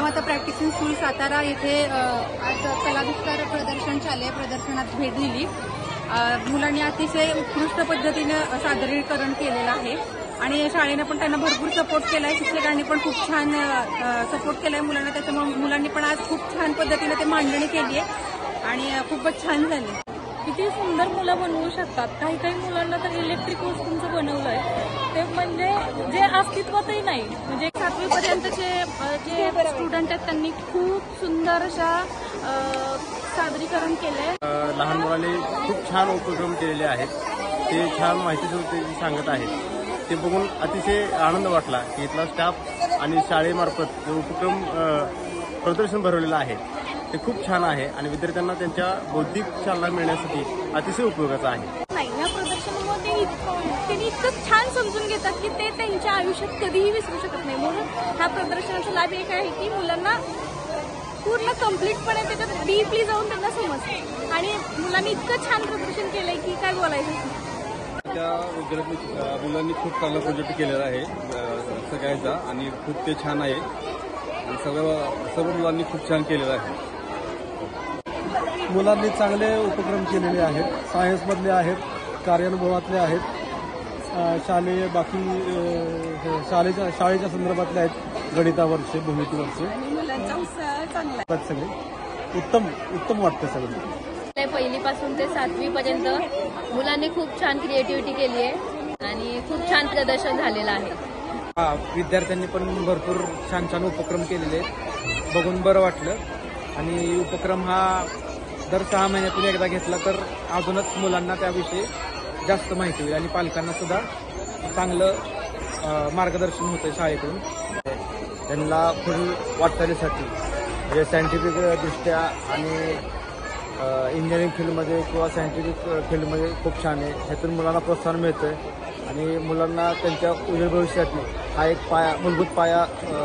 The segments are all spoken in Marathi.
राजमाता प्रॅक्टिसिंग स्कूल सातारा येथे आज कलाविष्कार प्रदर्शन शालेय प्रदर्शनात भेट दिली। मुलांनी अतिशय उत्कृष्ट पद्धतीने सादरीकरण केलेलं आहे आणि शाळेने पण त्यांना भरपूर सपोर्ट केलाय, शिक्षकांनी पण खूप छान सपोर्ट केलाय मुलांना। त्याच्यामुळे मुलांनी पण आज खूप छान पद्धतीने ते मांडणी केली आहे आणि खूपच छान झाले। किती सुंदर मुलं बनवू शकतात। काही काही मुलांना तर इलेक्ट्रिक वस्तूंचं बनवलंय, ते म्हणजे जे अस्तित्वातही नाही। म्हणजे 7वी पर्यंतचे जे स्टुडंट आहेत त्यांनी खूप सुंदर अशा सादरीकरण केले। लहान मुलांनी खूप छान उपक्रम केलेले आहेत, ते छान माहिती सांगत आहेत। ते बघून अतिशय आनंद वाटला की इथला स्टाफ आणि शाळेमार्फत जो उपक्रम प्रदर्शन भरवलेलं आहे ते खूप छान आहे आणि विद्यार्थ्यांना त्यांच्या बौद्धिक चालना मिळण्यासाठी अतिशय उपयोगाचं आहे। नाही, या प्रदर्शनामध्ये त्यांनी इतकं छान समजून घेतात की ते त्यांच्या आयुष्यात कधीही विसरू शकत नाही। म्हणून ह्या प्रदर्शनाचा लाभ एक आहे की मुलांना पूर्ण कम्प्लीटपणे त्याच्यात डीपली जाऊन त्यांना समजतं आणि मुलांनी इतकं छान प्रदर्शन केलंय की काय बोलायचं। त्या मुलांनी खूप चांगला प्रोजेक्ट केलेला आहे सगळ्यांचा आणि खूप ते छान आहे आणि सर्व मुलांनी खूप छान केलेलं आहे। मुलांनी चांगले उपक्रम केलेले आहेत, सायन्समधले आहेत, कार्यानुभवातले आहेत, शाळेच्या संदर्भातले आहेत, गणितावरचे, भूमितीवरचे। मुलांचा उत्साह चांगला आहे, सगळे उत्तम वाटतं सगळं। पहिलीपासून ते 7वी पर्यंत मुलांनी खूप छान क्रिएटिव्हिटी केली आहे आणि खूप छान प्रदर्शन झालेलं आहे। विद्यार्थ्यांनी पण भरपूर छान छान उपक्रम केलेले आहेत, बघून बरं वाटलं। आणि उपक्रम हा दर 6 महिन्यातून एकदा घेतला तर अजूनच मुलांना त्याविषयी जास्त माहिती होईल आणि पालकांना सुद्धा चांगलं मार्गदर्शन होतं शाळेकडून। त्यांना पुढील वाटचालीसाठी म्हणजे सायंटिफिक दृष्ट्या आणि इंजिनिअरिंग फील्डमध्ये किंवा सायंटिफिक फील्डमध्ये खूप छान आहे। ह्यातून मुलांना प्रोत्साहन मिळतं आणि मुलांना त्यांच्या उज्ज्वल भविष्यासाठी हा एक मूलभूत पाया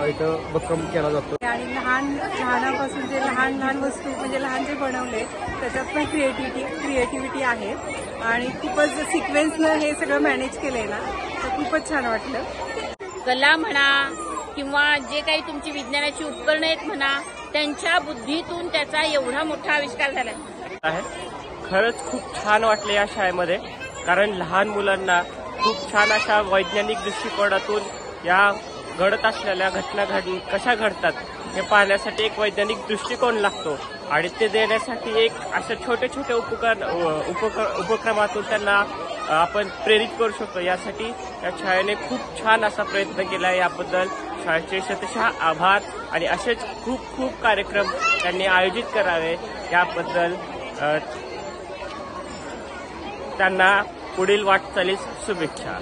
इथं उपक्रम केला जातो। आणि लहानापासून जे लहान वस्तू म्हणजे लहान जे बनवले त्याच्यात पण क्रिएटिव्हिटी आहे आणि खूपच सिक्वेन्सनं हे सगळं मॅनेज केलंय ना, तर खूपच छान वाटलं। कला म्हणा किंवा जे काही तुमची विज्ञानाची उपकरणं आहेत म्हणा, त्यांच्या बुद्धीतून त्याचा एवढा मोठा आविष्कार झाला आहे। खरंच खूप छान वाटलं या शाळेमध्ये, कारण लहान मुलांना खूप छान अशा वैज्ञानिक दृष्टिकोनातून या घडत असलेल्या घटना कशा घडतात हे पाहण्यासाठी एक वैज्ञानिक दृष्टिकोन लागतो आणि ते देण्यासाठी एक अशा छोटे छोटे उपक्रमातून त्यांना आपण प्रेरित करू शकतो। यासाठी या शाळेने खूप छान असा प्रयत्न केला आहे। याबद्दल शाळेचे शतशः आभार आणि असेच खूप खूप कार्यक्रम त्यांनी आयोजित करावे याबद्दल त्यांना पुढील वाटचालीस शुभेच्छा।